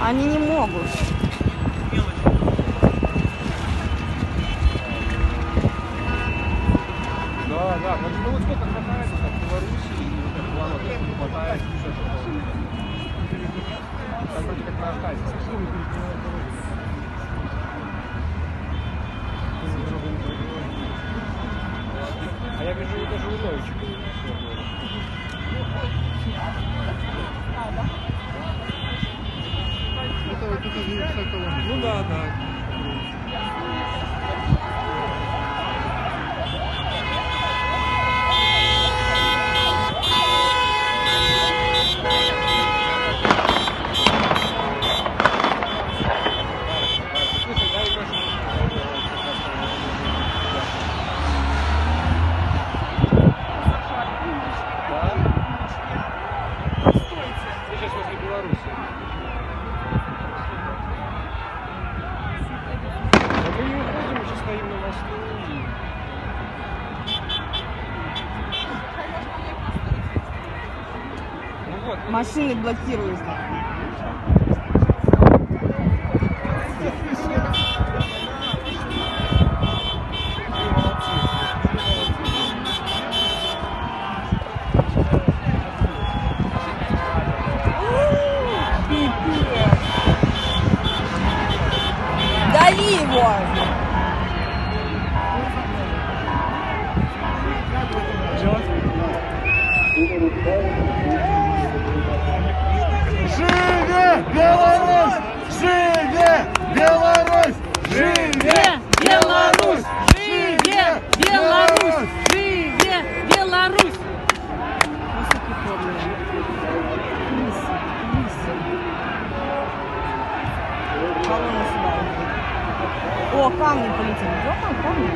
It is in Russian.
Они не могут. Да, ну вот сколько хватает, как в Беларуси, и вот так планов не хватает, так вроде как на Ахазе. А я вижу даже у Новича. Ну да. Сейчас возле Беларуси. Мы не уходим, сейчас стоим на мосту. Ну вот. Машины блокируют. Дави его! Живе Беларусь! Живе Беларусь! Живе Беларусь! Живе Беларусь! Живе Беларусь! О, камни полетели. Где там камни?